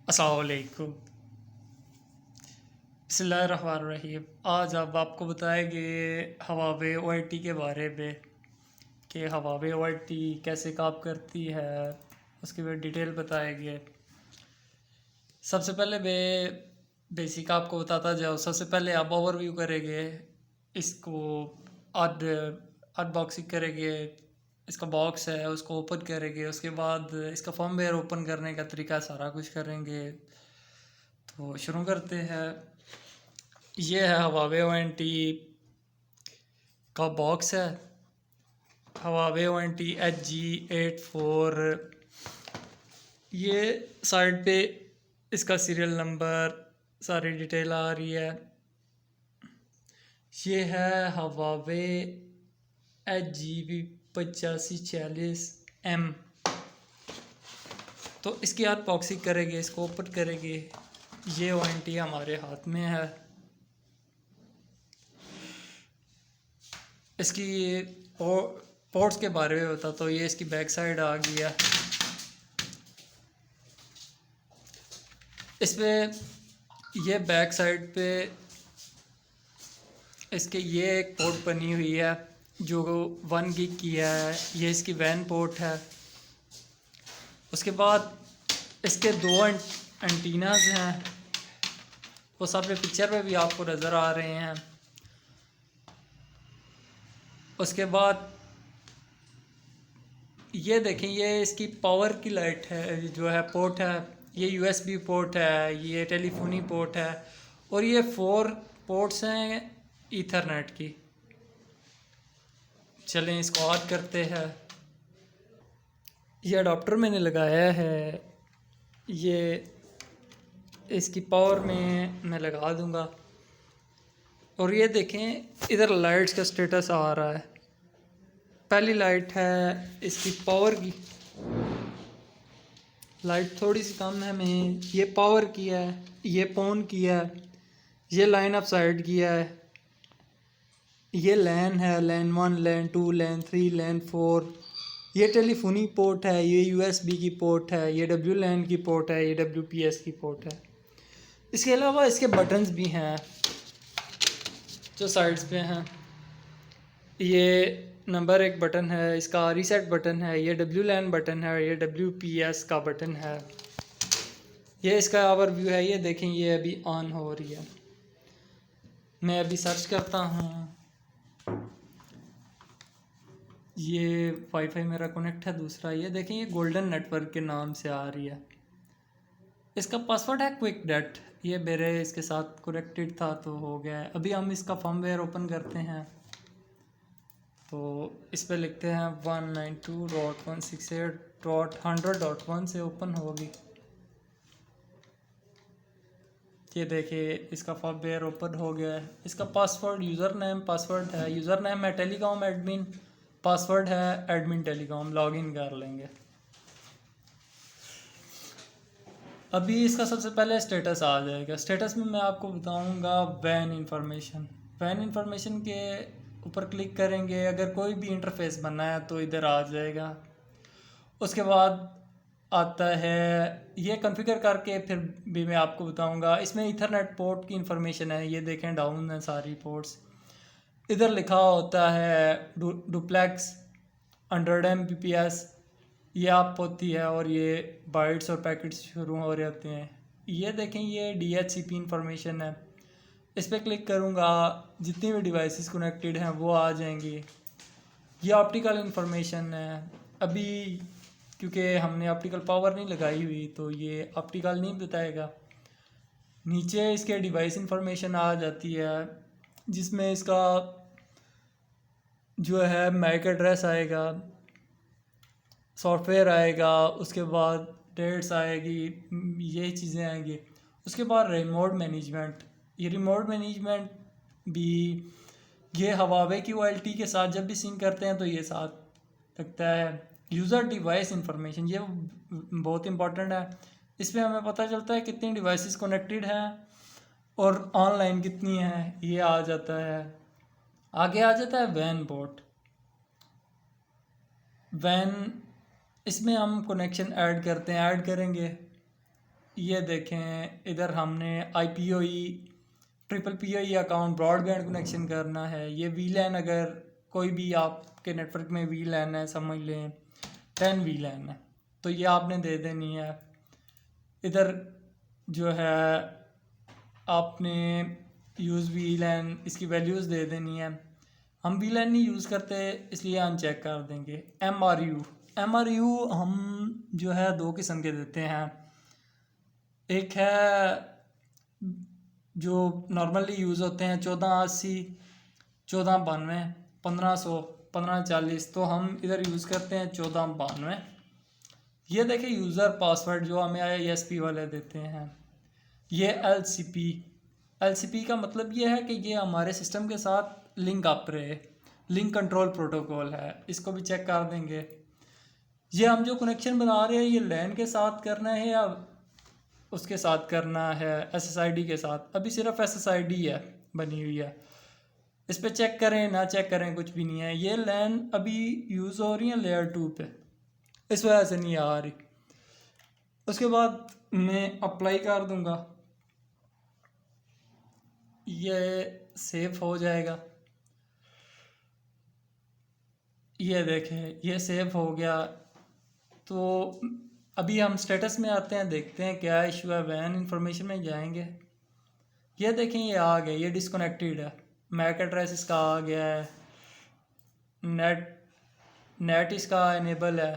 अस्सलाम वालेकुम। बिस्मिल्लाहिर्रहमानिर्रहीम। आज अब आपको बताएंगे हवावे OIT के बारे में कि हवावे OIT कैसे काम करती है, उसके बाद डिटेल बताएंगे। सबसे पहले मैं बेसिक आपको बताता जाऊँ। सबसे पहले आप ओवरव्यू करेंगे, इसको अनबॉक्सिंग करेंगे। इसका बॉक्स है उसको ओपन करेंगे, उसके बाद इसका फर्मवेयर ओपन करने का तरीका सारा कुछ करेंगे। तो शुरू करते हैं। ये है हवावे ONT का बॉक्स है। Huawei ONT HG84। ये साइड पे इसका सीरियल नंबर सारी डिटेल आ रही है। ये है हवावे HG8546M। तो इसकी अनबॉक्सिंग करेंगे, इसको ओपन करेंगे। ये ONT हमारे हाथ में है। इसकी पोर्ट्स के बारे में बता तो ये इसकी बैक साइड आ गया। इसमें ये बैक साइड पे इसके ये एक पोर्ट बनी हुई है जो 1 गीग की है। ये इसकी वैन पोर्ट है। उसके बाद इसके दो एंटीनाज हैं, वो सामने पिक्चर में भी आपको नज़र आ रहे हैं। उसके बाद ये देखें, ये इसकी पावर की लाइट है जो है पोर्ट है। ये USB पोर्ट है, ये टेलीफोनी पोर्ट है, और ये 4 पोर्ट्स हैं ईथरनेट की। चलें इसको ऑन करते हैं। ये अडॉप्टर मैंने लगाया है, ये इसकी पावर में मैं लगा दूंगा। और ये देखें इधर लाइट्स का स्टेटस आ रहा है। पहली लाइट है इसकी पावर की, लाइट थोड़ी सी कम है में, ये पावर की है, ये पॉन की है, ये लाइन ऑफ साइट की है, ये लैन है, लैन 1, लैन 2, लैन 3, लैन 4। ये टेलीफोनी पोर्ट है, ये USB की पोर्ट है, ये WLAN की पोर्ट है, ये WPS की पोर्ट है। इसके अलावा इसके बटन्स भी हैं जो साइड्स पे हैं। ये नंबर 1 बटन है, इसका रीसेट बटन है, ये WLAN बटन है, ये WPS का बटन है। ये इसका ओवरव्यू है। ये देखें ये अभी ऑन हो रही है। मैं अभी सर्च करता हूँ। ये वाईफाई मेरा कनेक्ट है दूसरा। ये देखें ये गोल्डन नेटवर्क के नाम से आ रही है। इसका पासवर्ड है क्विक डेट। ये मेरे इसके साथ कनेक्टेड था तो हो गया है। अभी हम इसका फर्मवेयर ओपन करते हैं। तो इस पर लिखते हैं 192.168.100.1 से ओपन होगी। ये देखिए इसका फर्मवेयर ओपन हो गया है। इसका पासवर्ड यूज़र नेम पासवर्ड है, यूज़र नेम है टेलीकॉम एडमिन, पासवर्ड है एडमिन टेलीकॉम। लॉगिन कर लेंगे। अभी इसका सबसे पहले स्टेटस आ जाएगा। स्टेटस में मैं आपको बताऊंगा वैन इंफॉर्मेशन। वैन इंफॉर्मेशन के ऊपर क्लिक करेंगे, अगर कोई भी इंटरफेस बनना है तो इधर आ जाएगा। उसके बाद आता है ये कॉन्फ़िगर करके फिर भी मैं आपको बताऊंगा। इसमें ईथरनेट पोर्ट की इंफॉर्मेशन है, ये देखें डाउन है सारी पोर्ट्स। इधर लिखा होता है डुप्लेक्स 100 Mbps, ये आप होती है, और ये बाइट्स और पैकेट्स शुरू हो रहे होते हैं। ये देखें ये DHCP इंफॉर्मेशन है। इस पर क्लिक करूँगा, जितनी भी डिवाइसेस कनेक्टेड हैं वो आ जाएंगी। ये ऑप्टिकल इंफॉर्मेशन है। अभी क्योंकि हमने ऑप्टिकल पावर नहीं लगाई हुई तो ये ऑप्टिकल नहीं बताएगा। नीचे इसके डिवाइस इंफॉर्मेशन आ जाती है, जिसमें इसका जो है मैक एड्रेस आएगा, सॉफ्टवेयर आएगा, उसके बाद डेट्स आएगी, ये चीज़ें आएंगी। उसके बाद रिमोट मैनेजमेंट। ये रिमोट मैनेजमेंट भी ये हवावे की OLT के साथ जब भी सिंक करते हैं तो ये साथ लगता है। यूज़र डिवाइस इंफॉर्मेशन ये बहुत इंपॉर्टेंट है। इसमें हमें पता चलता है कितनी डिवाइसेस कनेक्टेड हैं और ऑनलाइन कितनी हैं, ये आ जाता है। आगे आ जाता है वैन पोर्ट। वैन इसमें हम कनेक्शन ऐड करते हैं, ऐड करेंगे। ये देखें इधर हमने IPOE triple PoE account broadband connection करना है। ये VLAN अगर कोई भी आपके नेटवर्क में VLAN है, समझ लें 10 VLAN है, तो ये आपने दे देनी है। इधर जो है आपने यूज़ VLAN इसकी वैल्यूज़ दे देनी है। हम VLAN नहीं यूज़ करते इसलिए अनचेक कर देंगे। MRU हम जो है 2 किस्म के देते हैं। एक है जो नॉर्मली यूज़ होते हैं 1480, 1492, 1500, 1540, तो हम इधर यूज़ करते हैं 1492। ये देखें यूज़र पासवर्ड जो हमें ISP वाले देते हैं। ये LCP का मतलब ये है कि ये हमारे सिस्टम के साथ लिंक अप रहे, लिंक कंट्रोल प्रोटोकॉल है, इसको भी चेक कर देंगे। ये हम जो कनेक्शन बना रहे हैं ये LAN के साथ करना है या उसके साथ करना है SSID के साथ। अभी सिर्फ SSID है बनी हुई है, इस पर चेक करें ना चेक करें कुछ भी नहीं है। ये LAN अभी यूज़ हो रही है लेयर 2 पे, इस वजह से नहीं आ रही। उसके बाद मैं अप्लाई कर दूंगा, ये सेव हो जाएगा। ये देखें ये सेव हो गया। तो अभी हम स्टेटस में आते हैं, देखते हैं क्या इशू है। वैन इंफॉर्मेशन में जाएंगे, ये देखें ये आ गया, ये डिस्कनेक्टेड है। मैक एड्रेस इसका आ गया है, नेट इसका इनेबल है,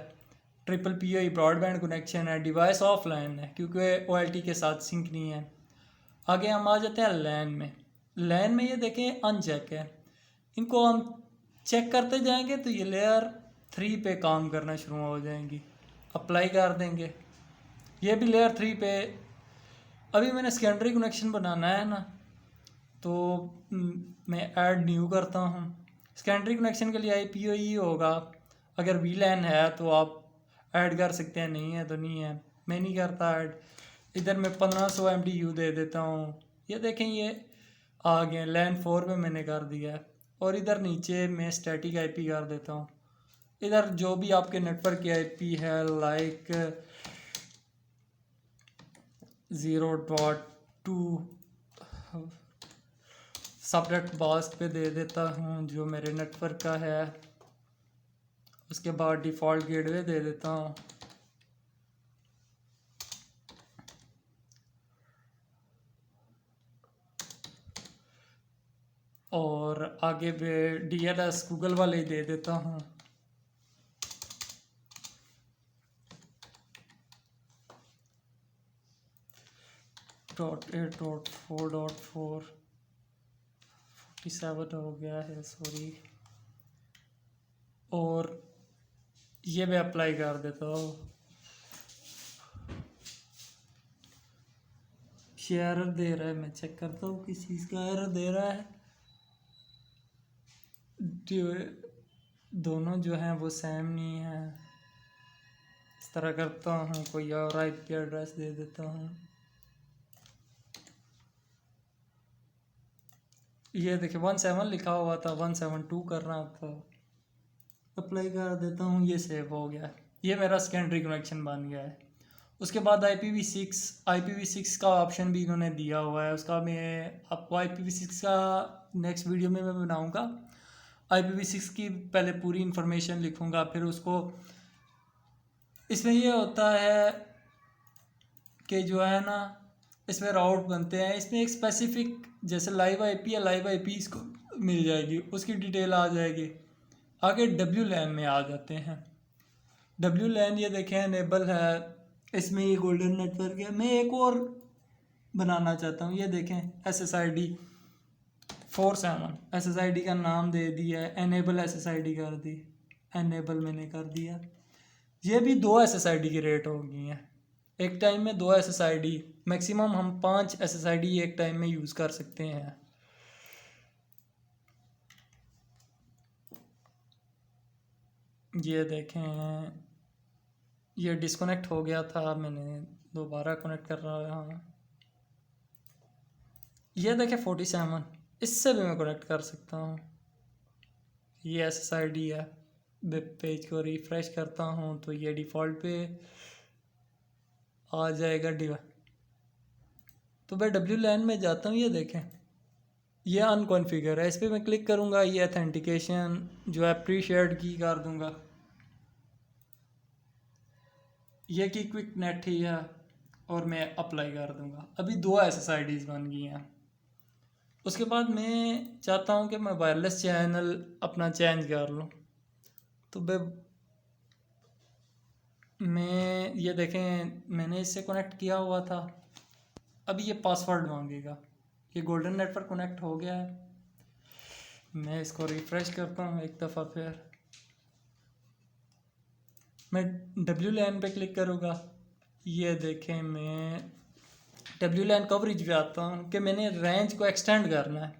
ट्रिपल PoE ब्रॉडबैंड कनेक्शन है, डिवाइस ऑफलाइन है क्योंकि OLT के साथ सिंक नहीं है। आगे हम आ जाते हैं लैन में ये देखें अनचेक है। इनको हम चेक करते जाएंगे तो ये लेयर 3 पे काम करना शुरू हो जाएंगी। अप्लाई कर देंगे, ये भी लेयर 3 पे। अभी मैंने सेकेंडरी कनेक्शन बनाना है ना, तो मैं ऐड न्यू करता हूँ। सेकेंडरी कनेक्शन के लिए IPOE होगा। अगर VLAN है तो आप ऐड कर सकते हैं, नहीं है तो नहीं है। मैं नहीं करता ऐड। इधर मैं 1500 MTU दे देता हूँ। ये देखें ये आ गए, LAN 4 में मैंने कर दिया है। और इधर नीचे मैं स्टैटिक IP कर देता हूँ। इधर जो भी आपके नेटवर्क की IP है लाइक 0.2 सबनेट मास्क पे दे देता हूँ जो मेरे नेटवर्क का है। उसके बाद डिफ़ॉल्ट गेटवे दे देता हूँ। और आगे पे DNS गूगल वाले ही दे देता हूँ। .8.4.4 47 हो गया है, सॉरी। और ये मैं अप्लाई कर देता हूँ। ये एरर दे रहा है, मैं चेक करता हूँ किस चीज़ का एरर दे रहा है। दोनों जो हैं वो सेम नहीं है। इस तरह करता हूँ, कोई और IP एड्रेस दे देता हूँ। ये देखिए 17 लिखा हुआ था, 172 करना था। अप्लाई कर देता हूँ, ये सेव हो गया। ये मेरा सेकेंडरी कनेक्शन बन गया है। उसके बाद IPv6 का ऑप्शन भी इन्होंने दिया हुआ है। उसका मैं आपको IPv6 का नेक्स्ट वीडियो में मैं बनाऊँगा। IPv6 की पहले पूरी इन्फॉर्मेशन लिखूँगा, फिर उसको इसमें ये होता है कि जो है ना इसमें राउट बनते हैं। इसमें एक स्पेसिफिक जैसे लाइव IP या लाइव IP इसको मिल जाएगी, उसकी डिटेल आ जाएगी। आगे WLAN में आ जाते हैं। WLAN ये देखें इनेबल है, इसमें ये गोल्डन नेटवर्क है। मैं एक और बनाना चाहता हूँ, ये देखें SSID 47, SSID का नाम दे दिया है, एनेबल SSID कर दी, एनेबल मैंने कर दिया। ये भी 2 SSID की रेट हो गई हैं। एक टाइम में 2 SSID, मैक्सिमम हम 5 SSID एक टाइम में यूज़ कर सकते हैं। ये देखें ये डिस्कनेक्ट हो गया था, मैंने दोबारा कनेक्ट कर रहा हूँ। ये देखें 47, इससे भी मैं कनेक्ट कर सकता हूँ। ये SSID है। वेब पेज को रिफ़्रेश करता हूँ तो ये डिफ़ॉल्ट पे आ जाएगा। तो मैं WLAN में जाता हूँ, ये देखें ये अनकॉन्फ़िगर है, इस पर मैं क्लिक करूँगा, ये अथेंटिकेशन जो है प्री शेयर्ड की कर दूँगा, ये की क्विक नेट ही है, और मैं अप्लाई कर दूँगा। अभी 2 SSIDs बन गई हैं। उसके बाद मैं चाहता हूँ कि मैं वायरलेस चैनल अपना चेंज कर लूँ, तो मैं ये देखें मैंने इससे कनेक्ट किया हुआ था, अभी ये पासवर्ड मांगेगा। ये गोल्डन नेटवर्क कनेक्ट हो गया है, मैं इसको रिफ़्रेश करता हूँ एक दफ़ा, फिर मैं WLAN पे क्लिक करूँगा। ये देखें मैं WLAN कवरेज पे आता हूँ कि मैंने रेंज को एक्सटेंड करना है।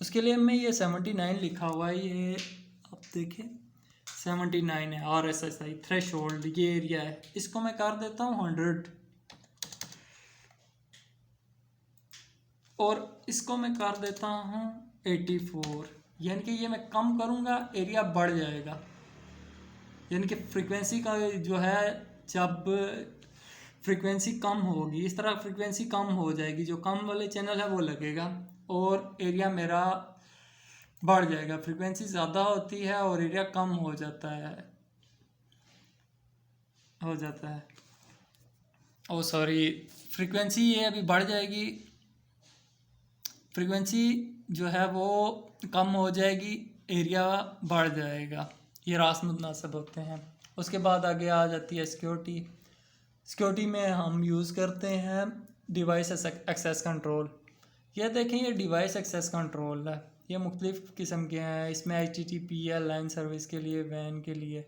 उसके लिए मैं ये 79 लिखा हुआ है, ये आप देखें 79 है, RSSI थ्रेशोल्ड ये एरिया है, इसको मैं कर देता हूँ 100 और इसको मैं कर देता हूँ 84, यानी कि ये मैं कम करूँगा एरिया बढ़ जाएगा, यानी कि फ्रीक्वेंसी का जो है जब फ्रीक्वेंसी कम होगी इस तरह फ्रीक्वेंसी कम हो जाएगी, जो कम वाले चैनल है वो लगेगा और एरिया मेरा बढ़ जाएगा। फ्रीक्वेंसी ज़्यादा होती है और एरिया कम हो जाता है ओ सॉरी, फ्रीक्वेंसी ये अभी बढ़ जाएगी, फ्रीक्वेंसी जो है वो कम हो जाएगी, एरिया बढ़ जाएगा, ये रास्त मुतनासिब होते हैं। उसके बाद आगे आ जाती है सिक्योरिटी में हम यूज़ करते हैं डिवाइस एक्सेस कंट्रोल। ये देखें ये डिवाइस एक्सेस कंट्रोल है, ये मुख्तलिफ़ किस्म के हैं, इसमें HTTP लाइन सर्विस के लिए, वैन के लिए,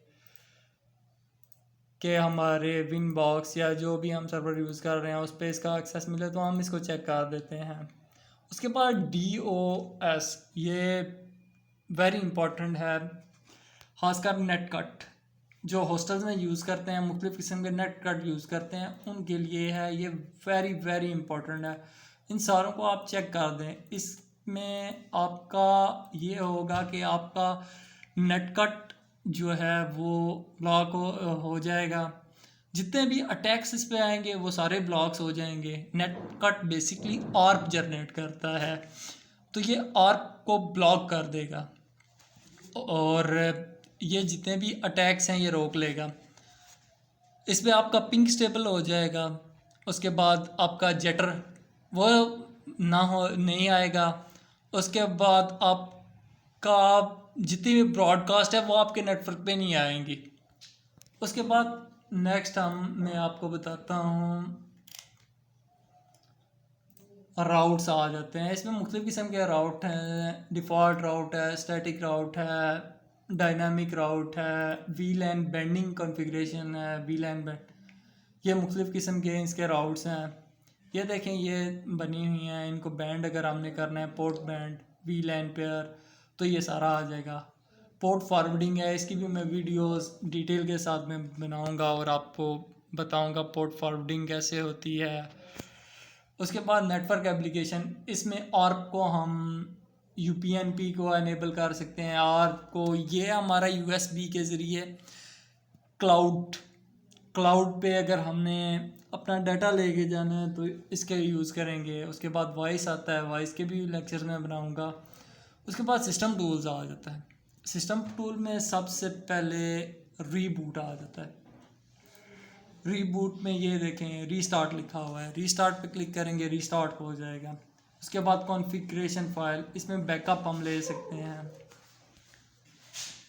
कि हमारे विन बॉक्स या जो भी हम सर्वर यूज़ कर रहे हैं उस पर इसका एक्सेस मिले तो हम इसको चेक कर देते हैं। उसके बाद DOS, ये वेरी इंपॉर्टेंट है, ख़ासकर नेट कट जो हॉस्टल्स में यूज़ करते हैं, मुख्तलिफ़ किस्म के नेट कट यूज़ करते हैं उनके लिए है, ये वेरी वेरी इंपॉर्टेंट है। इन सारों को आप चेक कर दें, इसमें आपका ये होगा कि आपका नेट कट जो है वो ब्लॉक हो जाएगा, जितने भी अटैक्स इस पे आएंगे वो सारे ब्लॉक्स हो जाएंगे। Net cut basically ARP generate करता है, तो ये आर्प को ब्लॉक कर देगा और ये जितने भी अटैक्स हैं ये रोक लेगा। इस पे आपका पिंक स्टेबल हो जाएगा, उसके बाद आपका जेटर वो नहीं आएगा, उसके बाद आपका जितनी भी ब्रॉडकास्ट है वो आपके नेटवर्क पे नहीं आएंगी। उसके बाद नेक्स्ट मैं आपको बताता हूँ राउट्स आ जाते हैं। इसमें मुख्तलिफ़ किस्म के राउट हैं, डिफ़ॉल्ट राउट है, स्टैटिक राउट है, डायनामिक राउट है, VLAN बैंडिंग कॉन्फ़िगरेशन है, VLAN बैंड, ये मुख्तलिफ़ किस्म के इसके राउट्स हैं। ये देखें ये बनी हुई हैं, इनको बैंड अगर हमने करना है पोर्ट बैंड VLAN पेयर तो ये सारा आ जाएगा। पोर्ट फॉरवर्डिंग है, इसकी भी मैं वीडियोस डिटेल के साथ में बनाऊंगा और आपको बताऊंगा पोर्ट फॉरवर्डिंग कैसे होती है। उसके बाद नेटवर्क एप्लीकेशन, इसमें ARP को हम UPnP को एनेबल कर सकते हैं। ARP को ये हमारा USB के ज़रिए क्लाउड पे अगर हमने अपना डाटा लेके जाना है तो इसके यूज़ करेंगे। उसके बाद वॉइस आता है, वॉइस के भी लेक्चर में बनाऊंगा। उसके बाद सिस्टम टूल्स आ जाता है। सिस्टम टूल में सबसे पहले रीबूट आ जाता है। रीबूट में ये देखें रीस्टार्ट लिखा हुआ है, रीस्टार्ट पे क्लिक करेंगे रीस्टार्ट हो जाएगा। उसके बाद कॉन्फ़िगरेशन फाइल, इसमें बैकअप हम ले सकते हैं।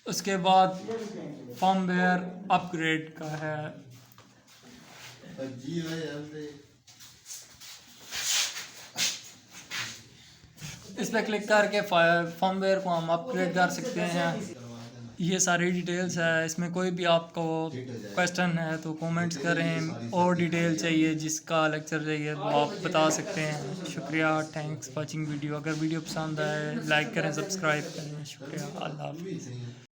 उसके बाद फर्मवेयर अपग्रेड का है, इस पर क्लिक करके फर्मवेयर को हम अपग्रेड कर सकते हैं। ये सारी डिटेल्स है, इसमें कोई भी आपको क्वेश्चन है तो कमेंट्स करें, और डिटेल चाहिए जिसका लेक्चर चाहिए वो आप बता सकते हैं। शुक्रिया, थैंक्स वाचिंग वीडियो। अगर वीडियो पसंद आए लाइक करें, सब्सक्राइब करें। शुक्रिया, अल्लाह हाफ़िज़।